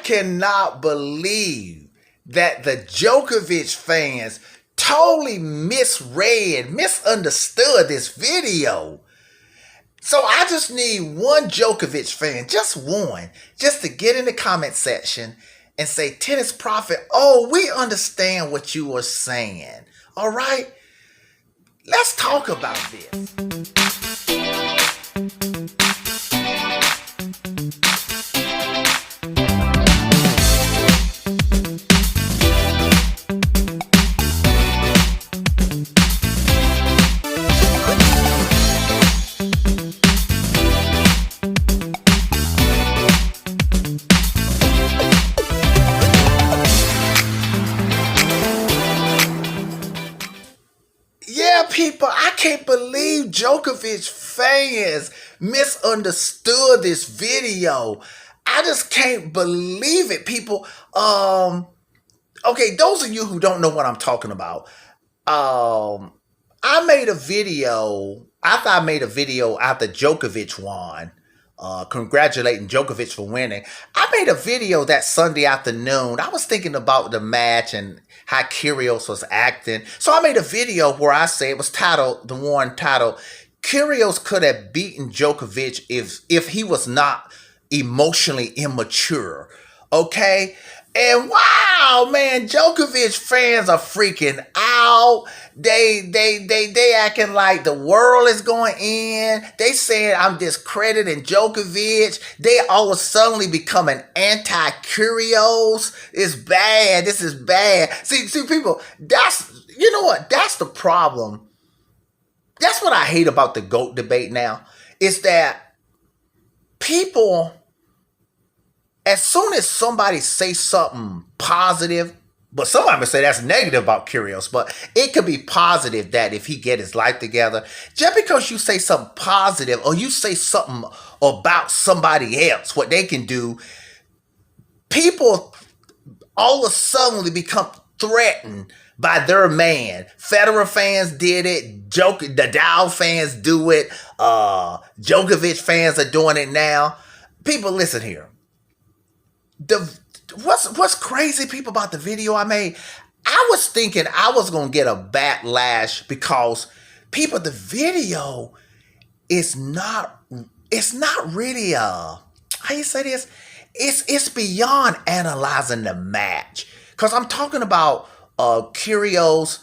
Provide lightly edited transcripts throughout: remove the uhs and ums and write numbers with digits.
cannot believe that the Djokovic fans totally misunderstood this video. So I just need one Djokovic fan, just one, just to get in the comment section and say, Tennis Prophet, oh, we understand what you were saying. All right? Let's talk about this. People, I can't believe Djokovic fans misunderstood this video. I just can't believe it, people. Okay, those of you who don't know what I'm talking about, I made a video after Djokovic won, congratulating Djokovic for winning. I made a video that Sunday afternoon. I was thinking about the match and how Kyrgios was acting. So I made a video where I say it was titled, Kyrgios could have beaten Djokovic if he was not emotionally immature. Okay? And wow, man, Djokovic fans are freaking out. They acting like the world is going in. They saying I'm discrediting Djokovic. They all of a suddenly becoming anti-Kyrgios. It's bad. This is bad. See, people, you know what? That's the problem. That's what I hate about the GOAT debate now. Is that people, as soon as somebody says something positive, but somebody would say that's negative about Kyrgios, but it could be positive that if he get his life together, just because you say something positive or you say something about somebody else, what they can do, people all of a sudden become threatened by their man. Federer fans did it. The Dow fans do it. Djokovic fans are doing it now. People, listen here. What's crazy, people, about the video I made? I was thinking I was gonna get a backlash because people, the video is not. It's not really how you say this. It's beyond analyzing the match, because I'm talking about Kyrgios.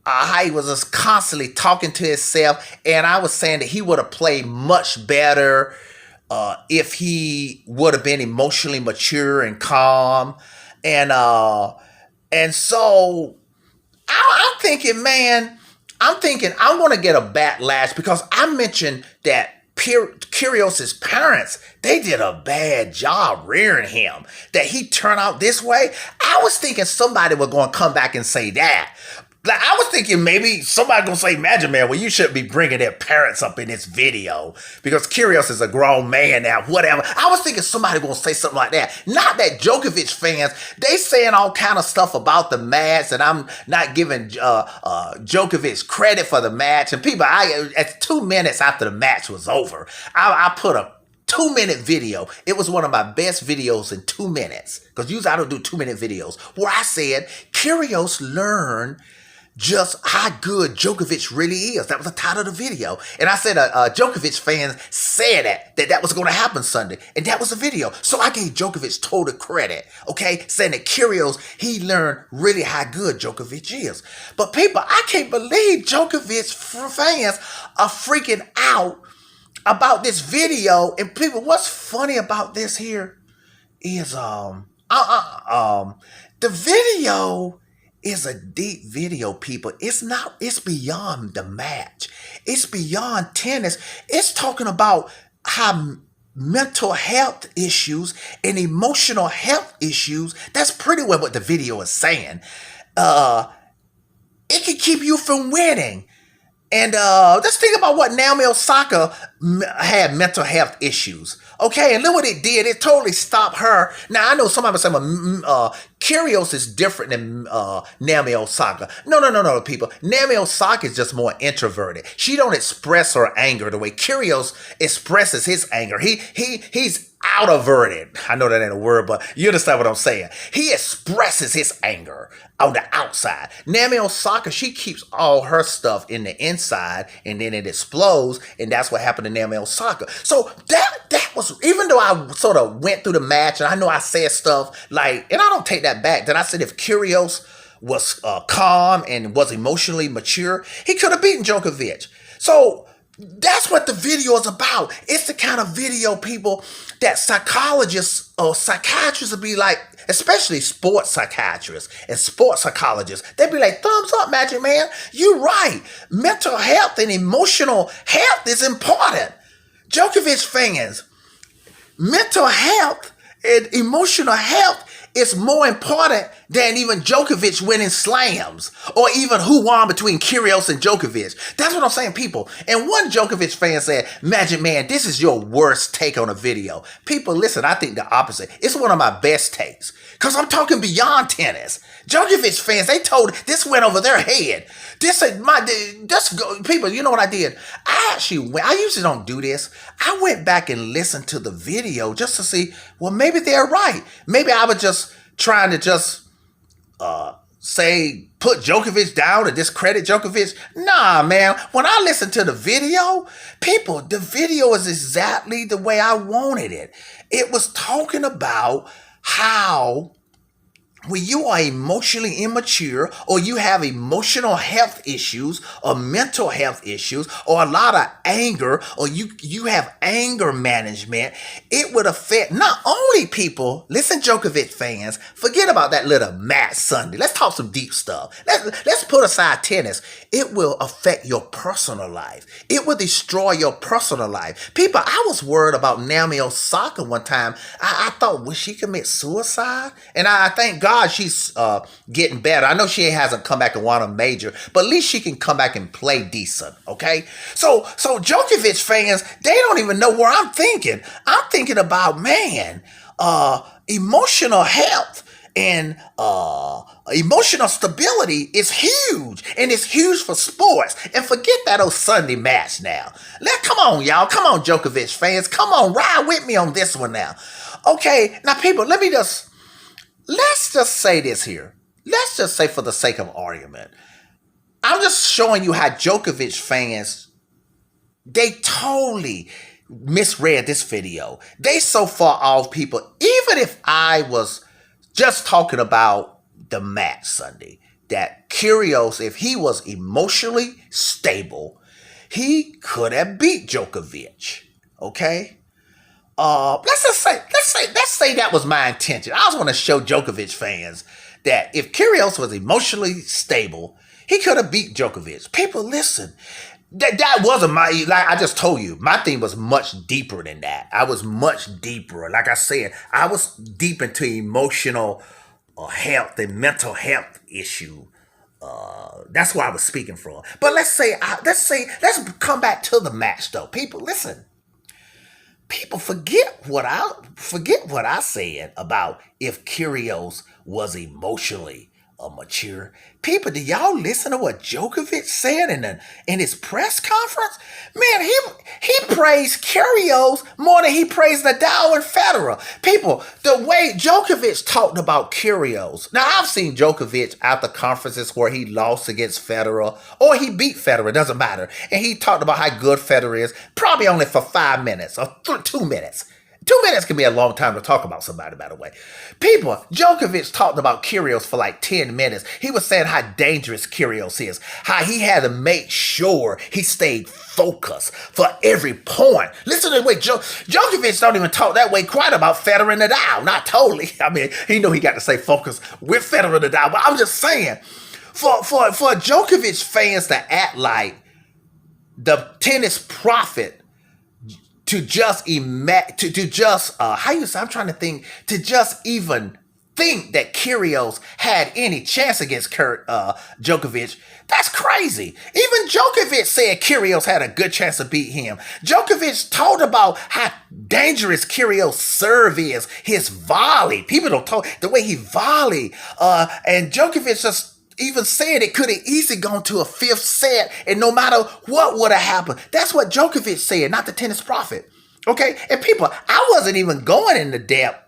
How he was just constantly talking to himself, and I was saying that he would have played much better if he would have been emotionally mature and calm. And so I'm thinking, man, I'm going to get a backlash because I mentioned that Kyrgios' parents, they did a bad job rearing him, that he turned out this way. I was thinking somebody was going to come back and say that. Like, I was thinking maybe somebody gonna say, Magic Man, well, you shouldn't be bringing their parents up in this video because Kyrgios is a grown man now, whatever. I was thinking somebody gonna say something like that. Not that Djokovic fans, they saying all kind of stuff about the match, and I'm not giving Djokovic credit for the match. And people, at 2 minutes after the match was over, I put a 2-minute video. It was one of my best videos in 2 minutes, because usually I don't do 2-minute videos, where I said Kyrgios learned just how good Djokovic really is. That was the title of the video. And I said Djokovic fans said that was going to happen Sunday. And that was the video. So I gave Djokovic total credit, okay? Saying that Kyrgios, he learned really how good Djokovic is. But people, I can't believe Djokovic fans are freaking out about this video. And people, what's funny about this here is the video is a deep video, people. It's beyond the match. It's beyond tennis. It's talking about how mental health issues and emotional health issues, that's pretty well what the video is saying. It can keep you from winning. And let's think about what Naomi Osaka had mental health issues. Okay, and look what it did. It totally stopped her. Now, I know somebody saying Kyrgios is different than Naomi Osaka. No, people. Naomi Osaka is just more introverted. She don't express her anger the way Kyrgios expresses his anger. He's outroverted. I know that ain't a word, but you understand what I'm saying. He expresses his anger on the outside. Naomi Osaka, she keeps all her stuff in the inside, and then it explodes, and that's what happened to Naomi Osaka. So that was, even though I sort of went through the match, and I know I said stuff like, and I don't take that back, that I said if Kyrgios was calm and was emotionally mature, he could have beaten Djokovic. So that's what the video is about. It's the kind of video, people, that psychologists or psychiatrists would be like, especially sports psychiatrists and sports psychologists, they'd be like, thumbs up, Magic Man. You're right. Mental health and emotional health is important. Djokovic fans, mental health and emotional health is more important than even Djokovic winning slams, or even who won between Kyrgios and Djokovic. That's what I'm saying, people. And one Djokovic fan said, Magic Man, this is your worst take on a video. People, listen, I think the opposite. It's one of my best takes, because I'm talking beyond tennis. Djokovic fans, they told, this went over their head. People, you know what I did? I usually don't do this. I went back and listened to the video just to see, well, maybe they're right. Maybe I was just trying to say, put Djokovic down or discredit Djokovic. Nah, man. When I listened to the video, people, the video is exactly the way I wanted it. It was talking about how when you are emotionally immature, or you have emotional health issues or mental health issues, or a lot of anger, or you have anger management, it would affect not only people, listen, Djokovic fans, forget about that little match Sunday. Let's talk some deep stuff. Let's put aside tennis. It will affect your personal life. It will destroy your personal life. People, I was worried about Naomi Osaka one time. I thought, would she commit suicide? And I thank God she's getting better. I know she hasn't come back and won a major, but at least she can come back and play decent, okay? So Djokovic fans, they don't even know where I'm thinking. I'm thinking about, man, emotional health and emotional stability is huge, and it's huge for sports. And forget that old Sunday match now. Come on, y'all. Come on, Djokovic fans. Come on, ride with me on this one now. Okay, now people, let's just say this here. Let's just say, for the sake of argument, I'm just showing you how Djokovic fans, they totally misread this video. They so far off, people. Even if I was just talking about the match Sunday, that Kyrgios, if he was emotionally stable, he could have beat Djokovic. Okay? Let's say that was my intention. I just want to show Djokovic fans that if Kyrgios was emotionally stable, he could have beat Djokovic. People, listen. That wasn't like I just told you, my thing was much deeper than that. I was much deeper. Like I said, I was deep into emotional health and mental health issue. That's where I was speaking from. But let's come back to the match though. People, listen. People, forget what I said about if Kyrgios was emotionally mature. People, do y'all listen to what Djokovic said in his press conference? Man, he praised Kyrgios more than he praised Nadal and Federer. People, the way Djokovic talked about Kyrgios. Now, I've seen Djokovic after conferences where he lost against Federer, or he beat Federer, doesn't matter. And he talked about how good Federer is, probably only for 5 minutes or 2 minutes. 2 minutes can be a long time to talk about somebody, by the way. People, Djokovic talked about Kyrgios for like 10 minutes. He was saying how dangerous Kyrgios is, how he had to make sure he stayed focused for every point. Listen to the way Djokovic don't even talk that way quite about Federer and Nadal. Not totally. I mean, he knew he got to stay focused with Federer and Nadal, but I'm just saying, for Djokovic fans to act like the tennis prophet, to just even think that Kyrgios had any chance against Djokovic. That's crazy. Even Djokovic said Kyrgios had a good chance to beat him. Djokovic told about how dangerous Kyrgios' serve is, his volley. People don't talk the way he volley. And Djokovic just even said it could have easily gone to a fifth set, and no matter what would have happened. That's what Djokovic said, not the tennis prophet. Okay? And people, I wasn't even going into depth.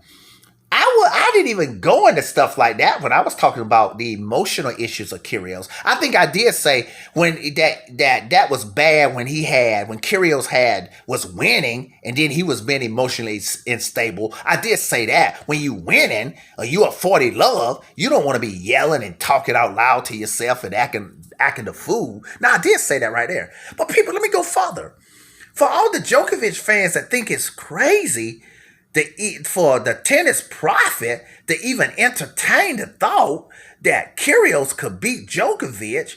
I didn't even go into stuff like that when I was talking about the emotional issues of Kyrgios. I think I did say when that was bad when Kyrgios was winning and then he was being emotionally unstable. I did say that when you winning or you are 40 love, you don't want to be yelling and talking out loud to yourself and acting the fool. Now I did say that right there. But people, let me go further. For all the Djokovic fans that think it's crazy for the tennis prophet to even entertain the thought that Kyrgios could beat Djokovic,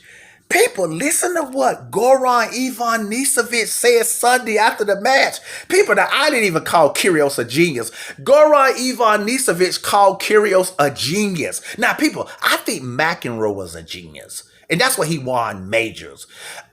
people, listen to what Goran Ivanisevic said Sunday after the match. People that I didn't even call Kyrgios a genius. Goran Ivanisevic called Kyrgios a genius. Now, people, I think McEnroe was a genius. And that's why he won majors.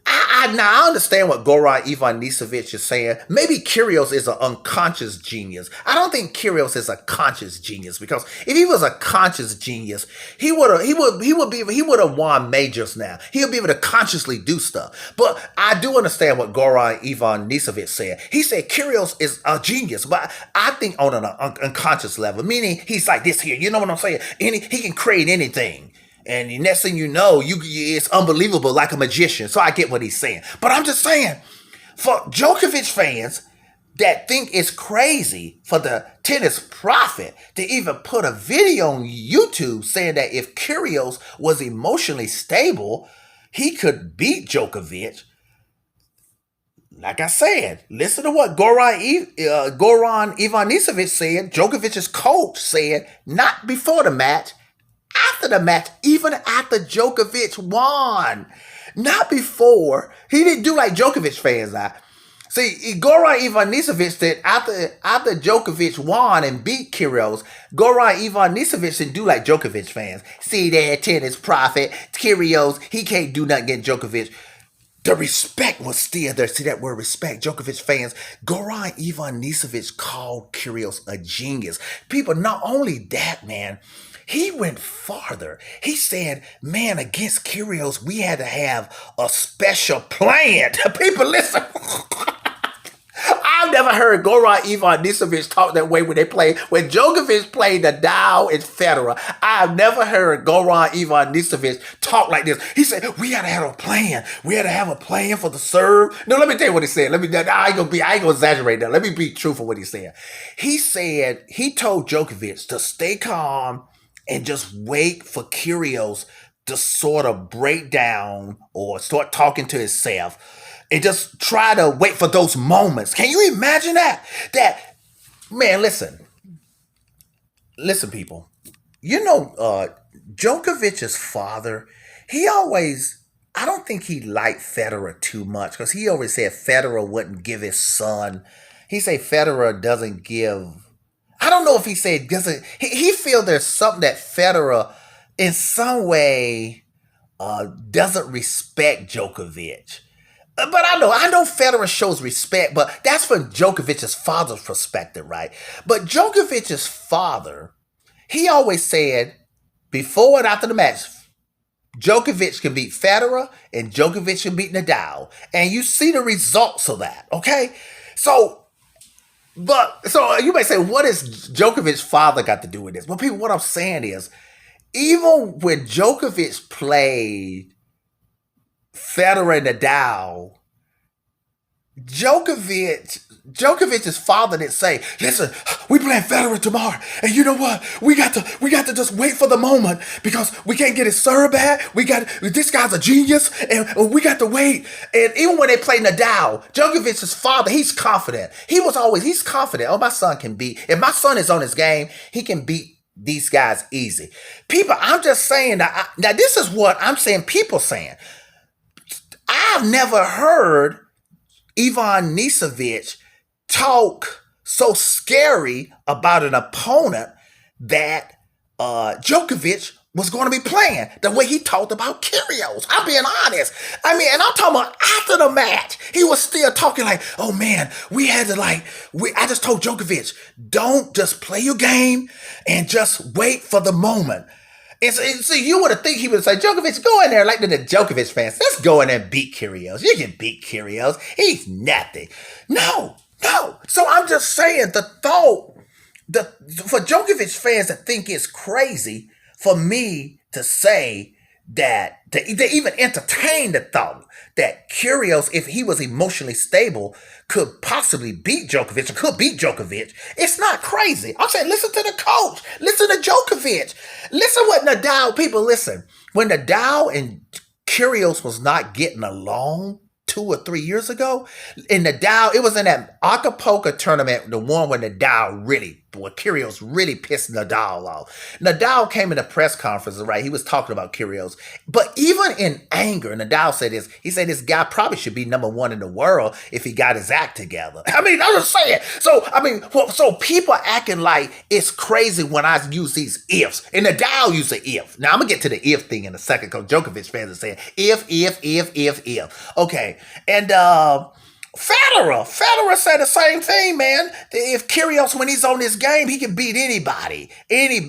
Now, I understand what Goran Ivanisevic is saying. Maybe Kyrgios is an unconscious genius. I don't think Kyrgios is a conscious genius, because if he was a conscious genius, he would have won majors now. He'll be able to consciously do stuff. But I do understand what Goran Ivanisevic said. He said Kyrgios is a genius, but I think on an unconscious level, meaning he's like this here. You know what I'm saying? He can create anything. And the next thing you know, it's unbelievable, like a magician. So I get what he's saying. But I'm just saying, for Djokovic fans that think it's crazy for the tennis prophet to even put a video on YouTube saying that if Kyrgios was emotionally stable, he could beat Djokovic. Like I said, listen to what Goran Ivanisevic said. Djokovic's coach said, not before the match, after the match, even after Djokovic won. Not before. He didn't do like Djokovic fans are. See, Goran Ivanisevic said after Djokovic won and beat Kyrgios, Goran Ivanisevic didn't do like Djokovic fans. See there, tennis prophet, Kyrgios, he can't do nothing against Djokovic. The respect was still there. See that word respect, Djokovic fans. Goran Ivanisevic called Kyrgios a genius. People, not only that, man, he went farther. He said, man, against Kyrgios, we had to have a special plan. People, listen. I've never heard Goran Ivanisevic talk that way when Djokovic played Nadal and Federer. I've never heard Goran Ivanisevic talk like this. He said, we had to have a plan. We had to have a plan for the serve. No, let me tell you what he said. I ain't gonna exaggerate that. Let me be truthful what he said. He said, he told Djokovic to stay calm and just wait for Kyrgios to sort of break down or start talking to himself. And just try to wait for those moments. Can you imagine that? Man, listen. Listen, people. You know, Djokovic's father, I don't think he liked Federer too much, because he always said Federer wouldn't give his son. He said Federer doesn't give. I don't know if he said doesn't. He feel there's something that Federer, in some way, doesn't respect Djokovic. But I know Federer shows respect, but that's from Djokovic's father's perspective, right? But Djokovic's father, he always said, before and after the match, Djokovic can beat Federer and Djokovic can beat Nadal. And you see the results of that, okay? So you may say, what has Djokovic's father got to do with this? Well, people, what I'm saying is, even when Djokovic played Federer and Nadal, Djokovic's father didn't say, listen, we playing Federer tomorrow, and you know what? We got to just wait for the moment, because we can't get his serve back. This guy's a genius, and we got to wait. And even when they play Nadal, Djokovic's father, he's confident. He's confident. Oh, my son can beat. If my son is on his game, he can beat these guys easy. People, I'm just saying that. Now, this is what I'm saying. People saying. I've never heard Ivanisevic talk so scary about an opponent that Djokovic was going to be playing the way he talked about Kyrgios. I'm being honest. I mean, and I'm talking about after the match, he was still talking like, oh man, we had to I just told Djokovic, don't just play your game and just wait for the moment. And so you would have think he would say, Djokovic, go in there like the Djokovic fans. Let's go in there and beat Kyrgios. You can beat Kyrgios. He's nothing. No. So I'm just saying the thought, for Djokovic fans to think it's crazy for me to say that, to even entertain the thought that Kyrgios, if he was emotionally stable, could possibly beat Djokovic or could beat Djokovic. It's not crazy. I'm saying listen to the coach. Listen to Djokovic. Listen what Nadal, people listen. When Nadal and Kyrgios was not getting along 2 or 3 years ago, in Nadal, it was in that Acapulco tournament, the one where Kyrgios really pissed Nadal off. Nadal came in a press conference, right? He was talking about Kyrgios. But even in anger, Nadal said this, he said this guy probably should be #1 in the world if he got his act together. I mean, I'm just saying. So people acting like it's crazy when I use these ifs. And Nadal used an if. Now, I'm going to get to the if thing in a second because Djokovic fans are saying if. Okay. And Federer said the same thing, man. If Kyrgios, when he's on this game, he can beat anybody, any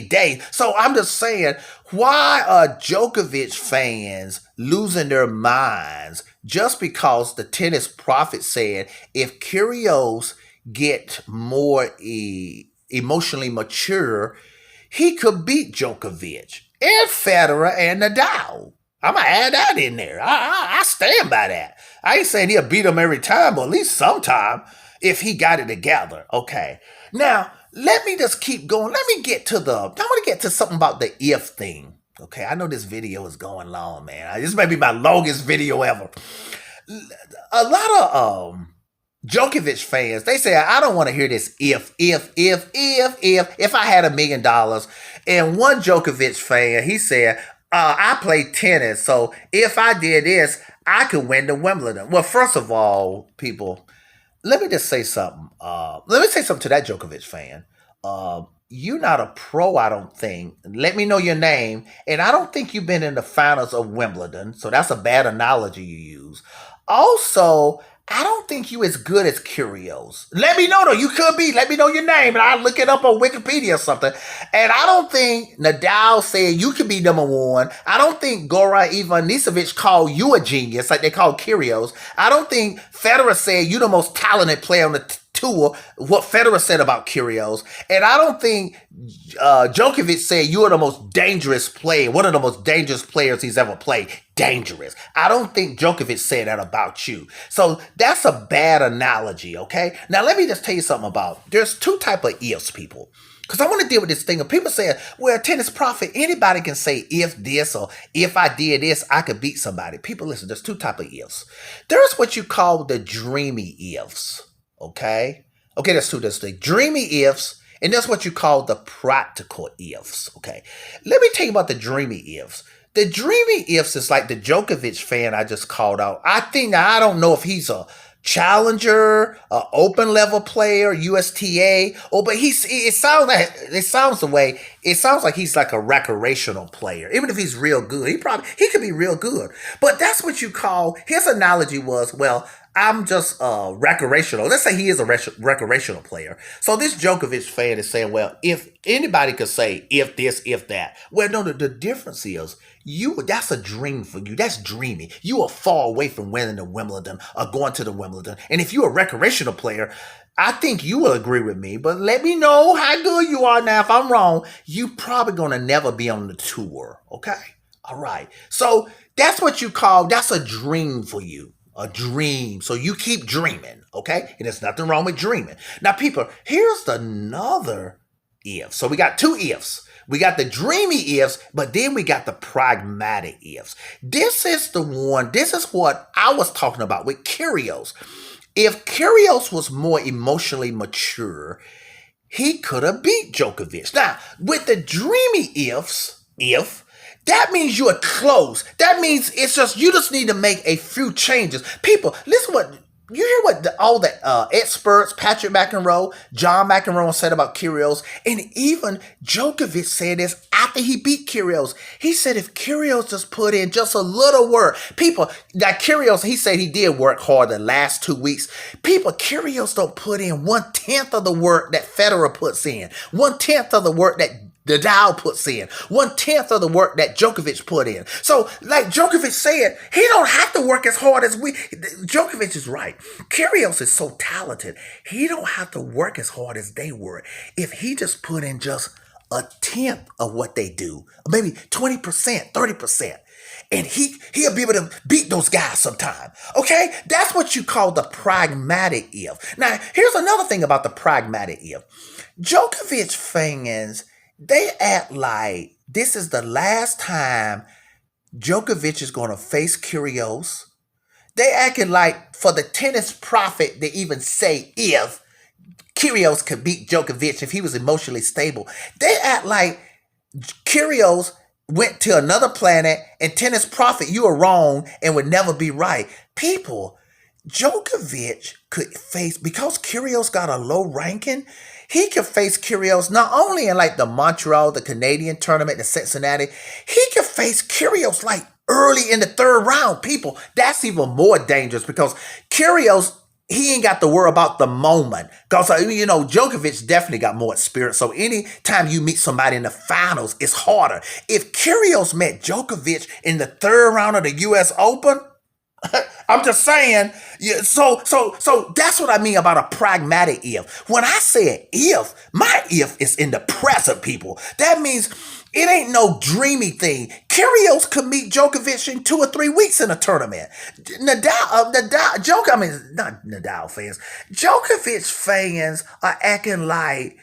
day. So I'm just saying, why are Djokovic fans losing their minds just because the tennis prophet said if Kyrgios get more emotionally mature, he could beat Djokovic and Federer and Nadal. I'm going to add that in there. I stand by that. I ain't saying he'll beat him every time, but at least sometime if he got it together. Okay. Now, let me just keep going. Let me get to I want to get to something about the if thing. Okay. I know this video is going long, man. This may be my longest video ever. A lot of Djokovic fans, they say, I don't want to hear this if I had $1 million. And one Djokovic fan, he said, I play tennis, so if I did this, I could win the Wimbledon. Well, first of all, people, let me just say something. Let me say something to that Djokovic fan. You're not a pro, I don't think. Let me know your name. And I don't think you've been in the finals of Wimbledon, so that's a bad analogy you use. Also, I don't think you as good as Kyrgios. Let me know, though. You could be. Let me know your name, and I'll look it up on Wikipedia or something. And I don't think Nadal said you could be #1. I don't think Goran Ivanisevic called you a genius like they called Kyrgios. I don't think Federer said you the most talented player on the tour, what Federer said about Kyrgios. And I don't think Djokovic said you are the most dangerous player, one of the most dangerous players he's ever played. Dangerous. I don't think Djokovic said that about you. So that's a bad analogy, okay? Now, let me just tell you something about, there's 2 type of ifs, people. Because I want to deal with this thing of people saying, well, tennis prophet, anybody can say if this or if I did this, I could beat somebody. People, listen, there's 2 type of ifs. There's what you call the dreamy ifs. Okay, there's 2. There's the dreamy ifs, and that's what you call the practical ifs. Okay, let me tell you about the dreamy ifs. The dreamy ifs is like the Djokovic fan I just called out. I don't know if he's a challenger, a open level player, USTA, but it sounds like he's like a recreational player. Even if he's real good, he could be real good. But that's what you call, his analogy was, well, I'm just recreational. Let's say he is a recreational player. So this Djokovic fan is saying, well, if anybody could say if this, if that. Well, no, the difference is that's a dream for you. That's dreamy. You are far away from winning the Wimbledon or going to the Wimbledon. And if you're a recreational player, I think you will agree with me, but let me know how good you are now. If I'm wrong, you probably going to never be on the tour. Okay. All right. So that's what you call, that's a dream for you. A dream. So you keep dreaming, okay? And there's nothing wrong with dreaming. Now, people, here's another if. So we got 2 ifs. We got the dreamy ifs, but then we got the pragmatic ifs. This is what I was talking about with Kyrgios. If Kyrgios was more emotionally mature, he could have beat Djokovic. Now, with the dreamy ifs, that means you are close. That means you just need to make a few changes. People, listen you hear what all the experts, Patrick McEnroe, John McEnroe said about Kyrgios, and even Djokovic said this after he beat Kyrgios. He said if Kyrgios just put in just a little work, people, like Kyrgios, he said he did work hard the last 2 weeks. People, Kyrgios don't put in 1/10 of the work that Federer puts in, 1/10 of the work that Nadal puts in, 1/10 of the work that Djokovic put in. So, like Djokovic said, he don't have to work as hard as we. Djokovic is right. Kyrgios is so talented. He don't have to work as hard as they work. If he just put in just 1/10 of what they do, maybe 20%, 30%. And he'll be able to beat those guys sometime. Okay? That's what you call the pragmatic if. Now, here's another thing about the pragmatic if. Djokovic fans, they act like this is the last time Djokovic is going to face Kyrgios. They acting like for the tennis prophet, they even say if Kyrgios could beat Djokovic if he was emotionally stable. They act like Kyrgios went to another planet and tennis prophet, you are wrong and would never be right. People, Djokovic could face, because Kyrgios got a low ranking, he could face Kyrgios not only in like the Montreal, the Canadian tournament, the Cincinnati, he could face Kyrgios like early in the third round. People, that's even more dangerous because Kyrgios, he ain't got to worry about the moment. Because, you know, Djokovic definitely got more experience. So anytime you meet somebody in the finals, it's harder. If Kyrgios met Djokovic in the third round of the U.S. Open, I'm just saying, yeah, so that's what I mean about a pragmatic if. When I say if, my if is in the present, people. That means it ain't no dreamy thing. Kyrgios could meet Djokovic in 2 or 3 weeks in a tournament. Not Nadal fans. Djokovic fans are acting like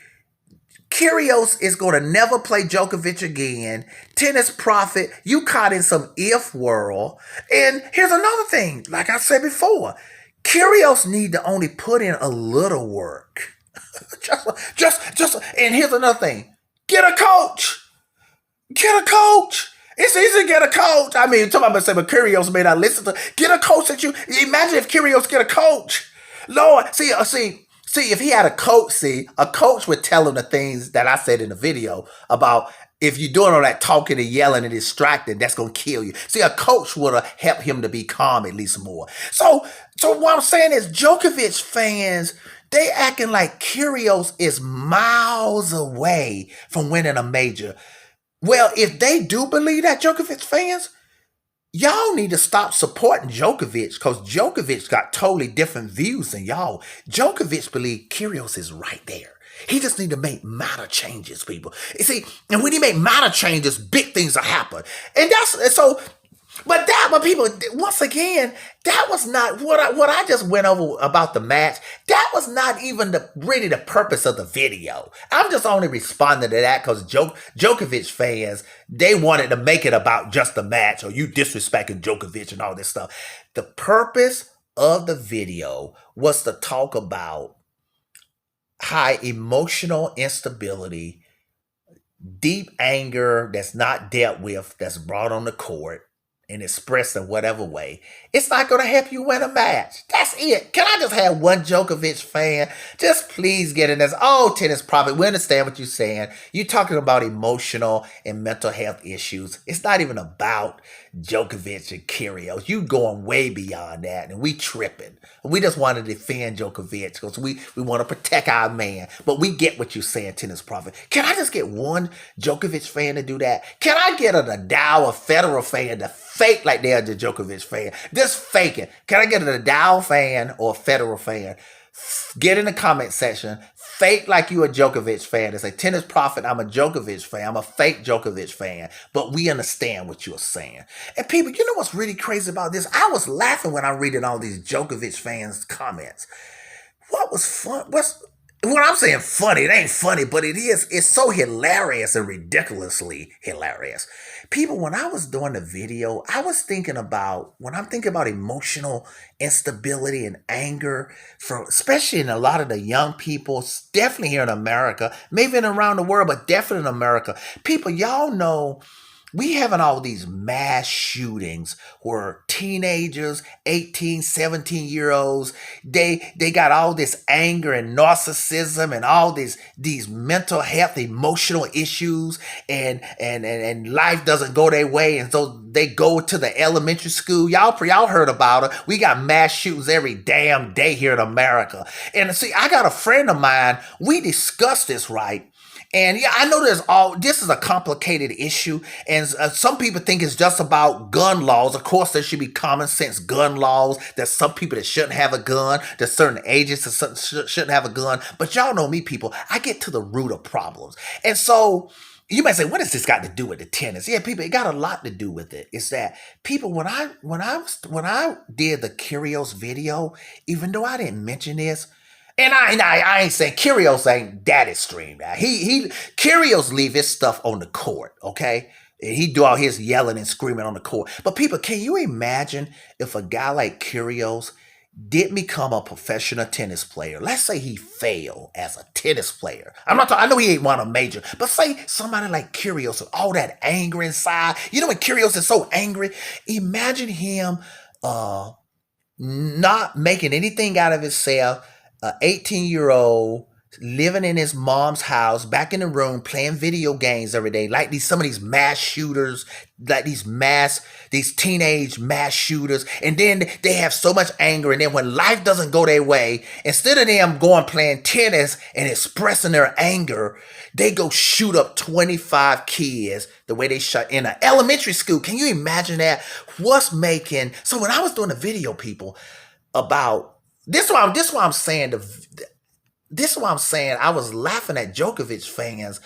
Kyrgios is going to never play Djokovic again. Tennis prophet, you caught in some if world. And here's another thing, like I said before, Kyrgios need to only put in a little work. just, and here's another thing, get a coach. Get a coach. It's easy to get a coach. I mean, somebody say, but Kyrgios may not listen to. Get a coach that you. Imagine if Kyrgios get a coach. Lord, see, if he had a coach, a coach would tell him the things that I said in the video about if you're doing all that talking and yelling and distracting, that's going to kill you. See, a coach would have helped him to be calm at least more. So what I'm saying is Djokovic fans, they acting like Kyrgios is miles away from winning a major. Well, if they do believe that, Djokovic fans, y'all need to stop supporting Djokovic because Djokovic got totally different views than y'all. Djokovic believes Kyrgios is right there. He just need to make minor changes, people. You see, and when he make minor changes, big things will happen. And that's so. But people, once again, that was not what I just went over about the match. That was not even really the purpose of the video. I'm just only responding to that because Djokovic fans, they wanted to make it about just the match or you disrespecting Djokovic and all this stuff. The purpose of the video was to talk about high emotional instability, deep anger that's not dealt with, that's brought on the court, and expressed in whatever way, it's not going to help you win a match. That's it. Can I just have one Djokovic fan? Just please get in this. Oh, tennis prophet, we understand what you're saying. You're talking about emotional and mental health issues. It's not even about Djokovic and Kyrgios. You going way beyond that, and we tripping. We just want to defend Djokovic because we want to protect our man. But we get what you're saying, tennis prophet. Can I just get one Djokovic fan to do that? Can I get a Nadal or Federer fan to fake like they're the Djokovic fan? Just fake it. Can I get a Nadal fan or a Federer fan? Get in the comment section. Fake like you a Djokovic fan and say, tennis prophet, I'm a Djokovic fan. I'm a fake Djokovic fan. But we understand what you're saying. And people, you know what's really crazy about this? I was laughing when I reading all these Djokovic fans' comments. What was fun? When I'm saying funny, it ain't funny, but it is. It's so hilarious and ridiculously hilarious. People, when I was doing the video, I was thinking about, when I'm thinking about emotional instability and anger, especially in a lot of the young people, definitely here in America, maybe around the world, but definitely in America. People, y'all know we having all these mass shootings where teenagers, 18, 17-year-olds, they got all this anger and narcissism and all these mental health, emotional issues, and life doesn't go their way, and so they go to the elementary school. Y'all heard about it. We got mass shootings every damn day here in America. And see, I got a friend of mine, we discussed this, right? And yeah, I know this is a complicated issue, and some people think it's just about gun laws. Of course, there should be common sense gun laws. There's some people that shouldn't have a gun. There's certain ages that shouldn't have a gun. But y'all know me, people. I get to the root of problems. And so you might say, what has this got to do with the tennis? Yeah, people, it got a lot to do with it. It's that people, when I did the Kyrgios video, even though I didn't mention this, and I ain't saying Kyrgios ain't that extreme. Now. Kyrgios leave his stuff on the court, okay? And he do all his yelling and screaming on the court. But people, can you imagine if a guy like Kyrgios didn't become a professional tennis player? Let's say he failed as a tennis player. I'm not talking, I know he ain't won a major, but say somebody like Kyrgios with all that anger inside. You know when Kyrgios is so angry? Imagine him not making anything out of himself, an 18-year-old living in his mom's house, back in the room, playing video games every day, like some of these mass shooters, like these teenage mass shooters, and then they have so much anger, and then when life doesn't go their way, instead of them going playing tennis and expressing their anger, they go shoot up 25 kids the way they shot in an elementary school. Can you imagine that? So when I was doing the video, people, about this is why I'm saying I was laughing at Djokovic fans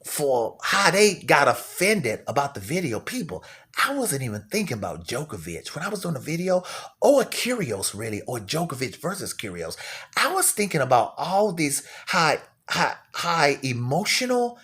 for how they got offended about the video. People, I wasn't even thinking about Djokovic when I was doing the video, or Kyrgios really, or Djokovic versus Kyrgios. I was thinking about all these high emotional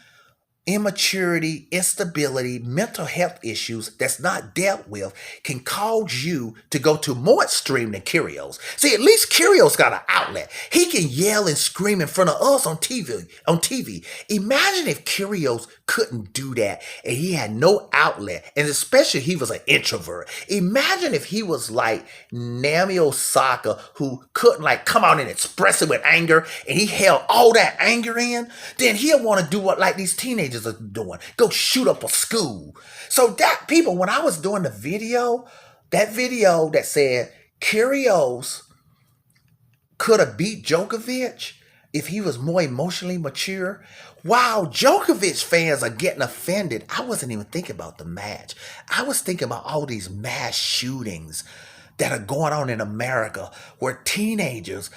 immaturity, instability, mental health issues that's not dealt with can cause you to go to more extreme than Kyrgios. See, at least Kyrgios got an outlet. He can yell and scream in front of us on TV. Imagine if Kyrgios couldn't do that and he had no outlet, and especially he was an introvert. Imagine if he was like Naomi Osaka, who couldn't like come out and express it with anger, and he held all that anger in, then he'll want to do what like these teenagers are doing, go shoot up a school. So that, people, when I was doing that video that said Kyrgios could have beat Djokovic if he was more emotionally mature, while Djokovic fans are getting offended, I wasn't even thinking about the match. I was thinking about all these mass shootings that are going on in America where teenagers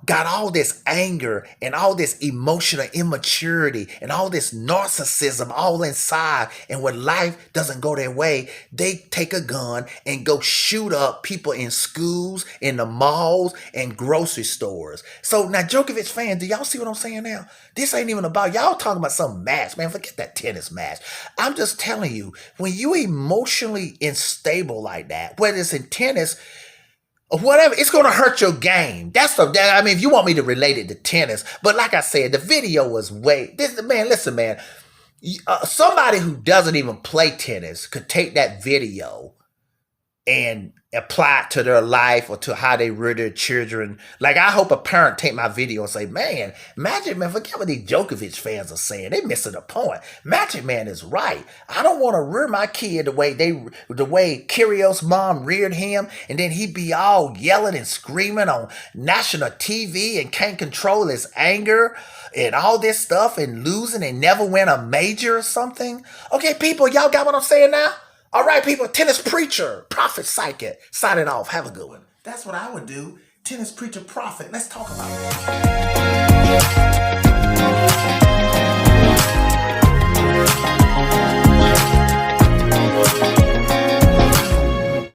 got all this anger and all this emotional immaturity and all this narcissism all inside, and when life doesn't go their way, they take a gun and go shoot up people in schools, in the malls, and grocery stores. So now, Djokovic fans, do y'all see what I'm saying now? This ain't even about y'all talking about some match, man. Forget that tennis match. I'm just telling you, when you emotionally unstable like that, whether it's in tennis or whatever, it's going to hurt your game. I mean, if you want me to relate it to tennis, but like I said, the video was listen, man, somebody who doesn't even play tennis could take that video and apply it to their life or to how they rear their children. Like, I hope a parent take my video and say, man, Magic Man, forget what these Djokovic fans are saying. They missing the point. Magic Man is right. I don't want to rear my kid the way Kyrgios' mom reared him, and then he be all yelling and screaming on national TV and can't control his anger and all this stuff and losing and never win a major or something. Okay, people, y'all got what I'm saying now? All right, people, tennis preacher, prophet, psychic, signing off. Have a good one. That's what I would do. Tennis preacher, prophet. Let's talk about it.